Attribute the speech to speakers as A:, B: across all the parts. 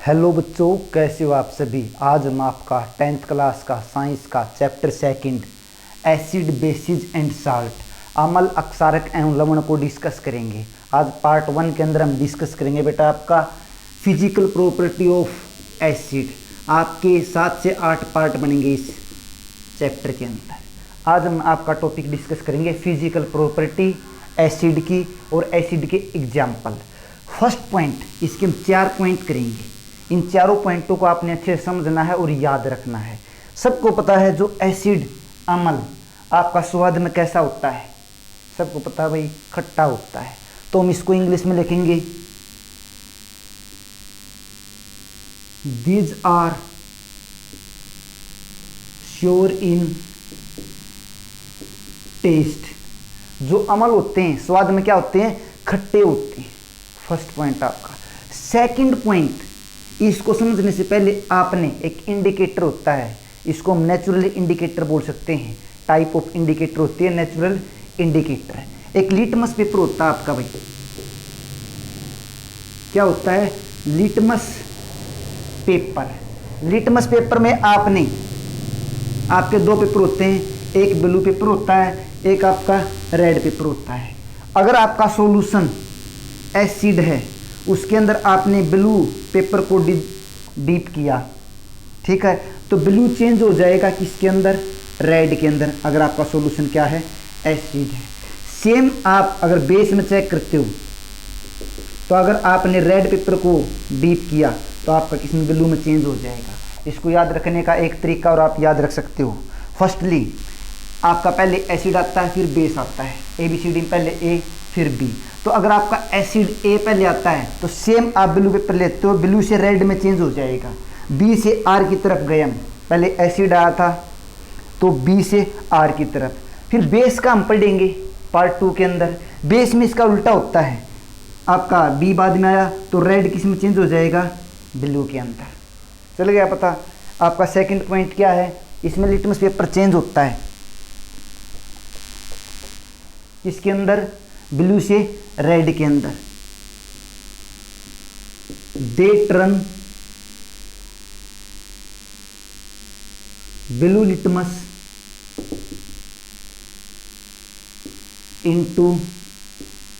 A: Hello बच्चों, कैसे हो आप सभी। आज हम आपका 10th क्लास का साइंस का chapter second acid basis and salt अम्ल अक्षारक एवं लवण को डिस्कस करेंगे। आज पार्ट 1 के अंदर हम डिस्कस करेंगे बेटा आपका फिजिकल प्रॉपर्टी ऑफ एसिड। आपके 7 से 8 पार्ट बनेंगे इस चैप्टर के अंदर। आज हम आपका टॉपिक डिस्कस करेंगे फिजिकल प्रॉपर्टी एसिड की और एसिड के एग्जाम्पल। फर्स्ट पॉइंट, इसके हम 4 पॉइंट करेंगे। इन चारों पॉइंटों को आपने अच्छे से समझना है और याद रखना है। सबको पता है जो एसिड अम्ल आपका स्वाद में कैसा होता है, सबको पता है भाई, खट्टा होता है। तो हम इसको इंग्लिश में लिखेंगे these are sure in test. जो अम्ल होते हैं स्वाद में क्या होते हैं, खट्टे होते हैं। फर्स्ट पॉइंट आपका। सेकंड पॉइंट, इसको समझने से पहले आपने एक इंडिकेटर होता है, इसको हम नेचुरल इंडिकेटर बोल सकते हैं। टाइप ऑफ इंडिकेटर होती है नेचुरल इंडिकेटर। एक लिटमस पेपर होता है आपका भाई, क्या होता है, लिटमस पेपर। लिटमस पेपर में आपने आपके 2 पेपर होते हैं, एक ब्लू पेपर होता है, एक आपका रेड पेपर होता है। अगर आपका सॉल्यूशन एसिड है, उसके अंदर आपने ब्लू पेपर को डीप किया, ठीक है, तो ब्लू चेंज हो जाएगा किसके अंदर, रेड के अंदर। अगर आपका सॉल्यूशन क्या है, एसिड है। सेम आप अगर बेस में चेक करते हो, तो अगर आपने रेड पेपर को डीप किया तो आपका किसमें, ब्लू में चेंज हो जाएगा। इसको याद रखने का एक तरीका और आप याद रख सकते हो। फर्स्टली आपका पहले एसिड आता है, फिर बेस आता है, ABCD में पहले A फिर B। तो अगर आपका एसिड A पहले आता है तो सेम आप ब्लू पेपर लेते हो, ब्लू से रेड में चेंज हो जाएगा। B से R की तरफ गए हम, पहले एसिड आया था तो B से R की तरफ। फिर बेस का हम पढ़ेंगे पार्ट 2 के अंदर। बेस में इसका उल्टा होता है, आपका B बाद में आया तो रेड किस में चेंज हो जाएगा, ब्लू के अंदर। चल गया पता। आपका सेकंड पॉइंट क्या है, इसमें लिटमस पेपर चेंज होता है, इसके अंदर ब्लू से रेड के अंदर। They turn blue litmus into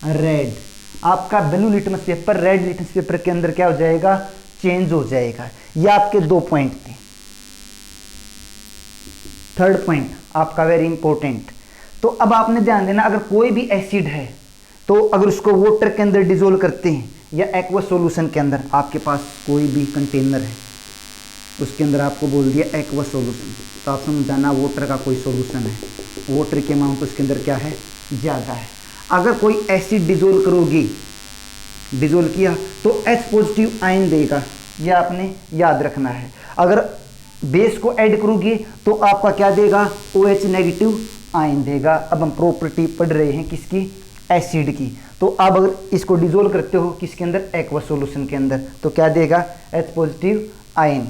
A: red. आपका blue litmus paper red litmus paper के अंदर क्या हो जाएगा, चेंज हो जाएगा। ये आपके 2 पॉइंट थे। थर्ड पॉइंट आपका वेरी इंपॉर्टेंट। तो अब आपने ध्यान देना, अगर कोई भी एसिड है तो अगर उसको वाटर के अंदर डिसोल्व करते हैं या एक्वस सॉल्यूशन के अंदर, आपके पास कोई भी कंटेनर है, उसके अंदर आपको बोल दिया एक्वस सॉल्यूशन, तो आप समझ जाना वाटर का कोई सॉल्यूशन है, वाटर की अमाउंट उसके अंदर क्या है, ज़्यादा है। अगर कोई एसिड डिसोल्व करोगे, डिसोल्व किया तो H पॉजिटिव आयन देगा, यह आपने याद रखना है। अगर बेस को ऐड करोगे तो आपका क्या देगा, OH नेगेटिव आयन देगा। अब हम प्रॉपर्टी पढ़ रहे हैं किसकी, एसिड की। तो अब अगर इसको डिसोल्व करते हो किसके अंदर, एक्वस सॉल्यूशन के अंदर, तो क्या देगा, H positive ion.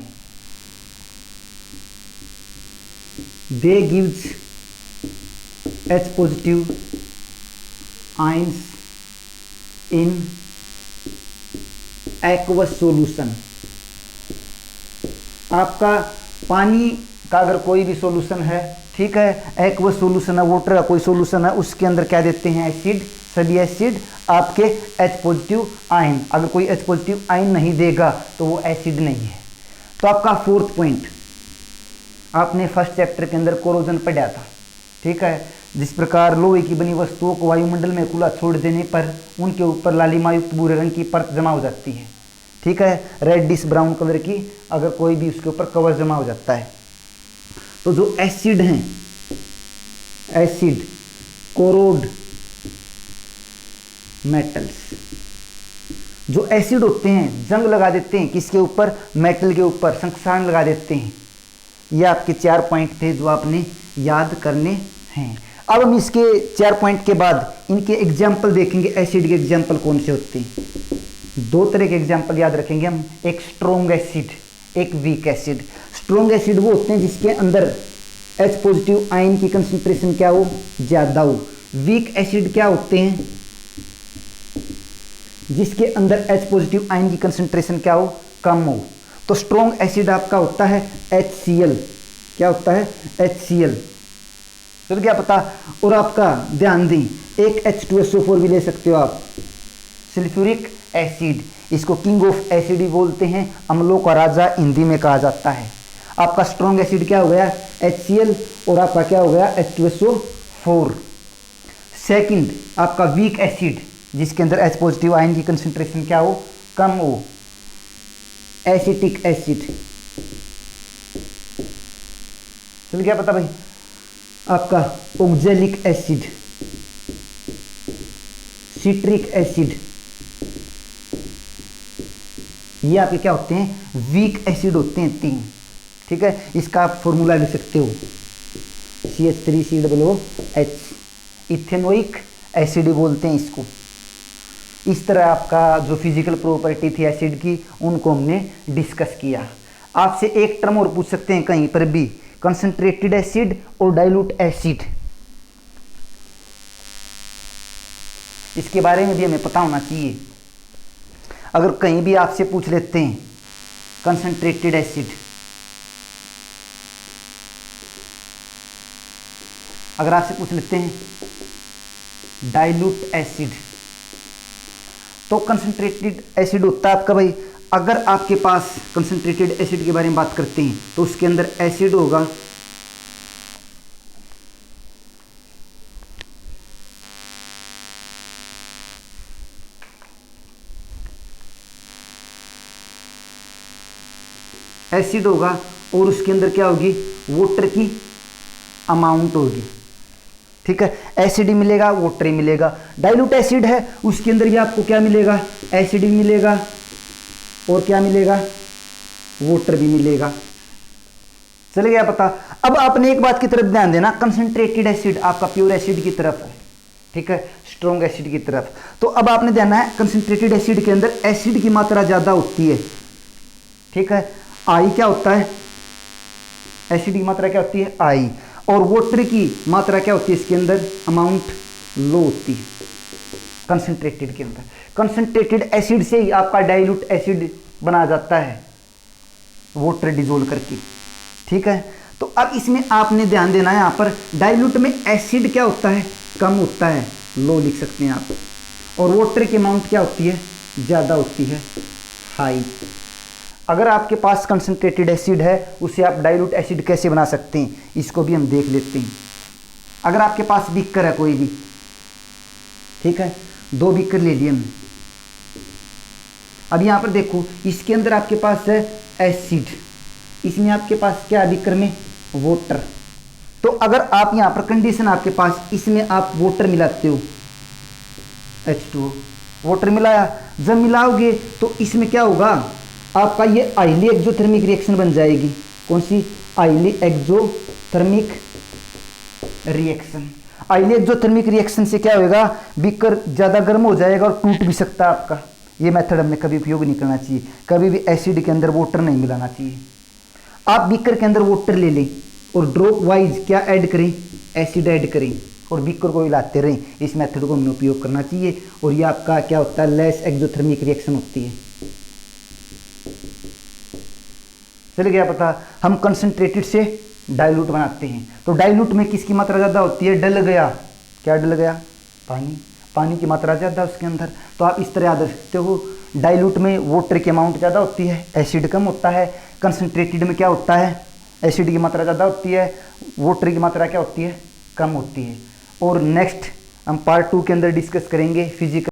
A: They gives H positive ions in aqueous solution. आपका पानी का अगर कोई भी सॉल्यूशन है, ठीक है, एक्वस सॉल्यूशन है, वाटर का कोई सॉल्यूशन है, उसके अंदर क्या देते हैं, एसिड। सभी एसिड आपके H पॉजिटिव आयन। अगर कोई H पॉजिटिव आयन नहीं देगा तो वो एसिड नहीं है। तो आपका फोर्थ पॉइंट, आपने फर्स्ट चैप्टर के अंदर कोरोजन पढ़ा था, ठीक है, जिस प्रकार लोहे की बनी वस्तुओं को वायुमंडल में खुला छोड़ देने पर उनके ऊपर लालिमायुक्त भूरे रंग की परत जमा हो जाती है, ठीक है, रेडिश ब्राउन कलर की, अगर कोई भी उसके ऊपर कवर जमा हो जाता है। तो जो एसिड हैं, एसिड कोरोड मेटल्स। जो एसिड होते हैं जंग लगा देते हैं किसके ऊपर, मेटल के ऊपर संक्षारण लगा देते हैं। ये आपके 4 पॉइंट थे जो आपने याद करने हैं। अब हम इसके 4 पॉइंट के बाद इनके एग्जाम्पल देखेंगे। एसिड के एग्जाम्पल कौन से होते हैं, 2 तरह के एग्जाम्पल याद रखेंगे हम, एक स्ट्रॉन्ग एसिड, एक वीक एसिड। स्ट्रॉन्ग एसिड वो होते हैं जिसके अंदर H पॉजिटिव आयन की कंसंट्रेशन क्या हो, ज़्यादा हो। वीक एसिड क्या होते हैं, जिसके अंदर H पॉजिटिव आयन की कंसंट्रेशन क्या हो, कम हो। तो स्ट्रॉन्ग एसिड आपका होता है HCl। क्या होता है, HCl। चल क्या पता। और आपका ध्यान दें, एक H2SO4 भी ले सकते हो आप, सल्फ्यूरिक एसिड। इसको किंग ऑफ एसिड भी बोलते हैं, अम्लों का राजा हिंदी में कहा जाता है। आपका स्ट्रॉन्ग एसिड क्या हो गया, HCl, और आपका क्या हो गया, H2SO4। सेकंड आपका वीक एसिड, जिसके अंदर H पॉजिटिव आयन की कंसंट्रेशन क्या हो, कम हो, एसिटिक एसिड। चल क्या पता भाई। आपका ऑक्जेलिक एसिड, सिट्रिक एसिड, ये आपके क्या होते हैं, वीक एसिड होते हैं 3। ठीक है, इसका आप फॉर्मूला लिख सकते हो, CH3COOH, इथेनोइक एसिड बोलते हैं इसको। इस तरह आपका जो फिजिकल प्रॉपर्टी थी एसिड की, उनको हमने डिस्कस किया। आपसे एक टर्म और पूछ सकते हैं कहीं पर भी, कंसंट्रेटेड एसिड और डाइल्यूट एसिड, इसके बारे में भी हमें पता होना चाहिए। अगर कहीं भी आपसे पूछ लेते हैं कंसंट्रेटेड एसिड, अगर आपसे पूछ लेते हैं डाइल्यूट एसिड, तो कंसंट्रेटेड एसिड होता है आपका भाई, अगर आपके पास कंसंट्रेटेड एसिड के बारे में बात करते हैं तो उसके अंदर एसिड होगा, एसिड होगा, और उसके अंदर क्या होगी, वाटर की अमाउंट होगी। ठीक है, एसिड ही मिलेगा, वाटर ही मिलेगा। डाइल्यूट एसिड है, उसके अंदर भी आपको क्या मिलेगा, एसिड भी मिलेगा, और क्या मिलेगा, वाटर भी मिलेगा। चल गया पता। अब आपने एक बात की तरफ ध्यान देना, कंसंट्रेटेड एसिड आपका प्योर एसिड की तरफ है, ठीक है, स्ट्रॉन्ग एसिड की तरफ। तो अब आपने ध्यान है, कंसंट्रेटेड एसिड के अंदर एसिड की मात्रा ज्यादा होती है। ठीक है, आई क्या होता है, एसिड की मात्रा क्या होती है, आई, और वाटर की मात्रा क्या होती है इसके अंदर, अमाउंट लो होती है कंसंट्रेटेड के अंदर। कंसंट्रेटेड एसिड से ही आपका डाइल्यूट एसिड बना जाता है, वाटर डिजोल्व करके। ठीक है, तो अब इसमें आपने ध्यान देना है, यहां पर डाइल्यूट में एसिड क्या होता है, कम होता है, लो लिख सकते हैं आप, और वाटर की अमाउंट क्या होती है, ज्यादा होती है, हाई। अगर आपके पास कंसंट्रेटेड एसिड है, उसे आप डाइल्यूट एसिड कैसे बना सकते हैं, इसको भी हम देख लेते हैं। अगर आपके पास बीकर है कोई भी, ठीक है, 2 बीकर ले लिए हमने। अब यहां पर देखो, इसके अंदर आपके पास है एसिड, इसमें आपके पास क्या है बीकर में, वाटर। तो अगर आप यहां पर कंडीशन आपके पास, इसमें आप वाटर मिलाते हो, H2O, वाटर मिलाया, जब मिलाओगे तो इसमें क्या होगा, आपका ये हाईली एक्सोथर्मिक रिएक्शन बन जाएगी। कौन सी, highly exothermic reaction. Highly exothermic reaction से क्या होगा, बीकर ज्यादा गर्म हो जाएगा और टूट भी सकता है आपका। ये मेथड हमने कभी उपयोग नहीं करना चाहिए, कभी भी एसिड के अंदर वाटर नहीं मिलाना चाहिए। आप बीकर के अंदर वाटर ले लें और ड्रॉप वाइज क्या ऐड करें, एसिड ऐड करें, और बीकर को हिलाते रहें। इस मेथड को हमें उपयोग करना चाहिए, और ये आपका क्या होता है, लेस एक्सोथर्मिक रिएक्शन होती है। चल गया पता। हम कंसंट्रेटेड से डाइल्यूट बनाते हैं, तो डाइल्यूट में किसकी मात्रा ज़्यादा होती है, डल गया, क्या डल गया, पानी, पानी की मात्रा ज़्यादा उसके अंदर। तो आप इस तरह याद रख सकते हो, डाइल्यूट में वाटर की अमाउंट ज़्यादा होती है, एसिड कम होता है। कंसंट्रेटेड में क्या होता है, एसिड की मात्रा ज़्यादा होती है, वाटर की मात्रा क्या होती है, कम होती है। और नेक्स्ट हम पार्ट 2 के अंदर डिस्कस करेंगे फिजिकल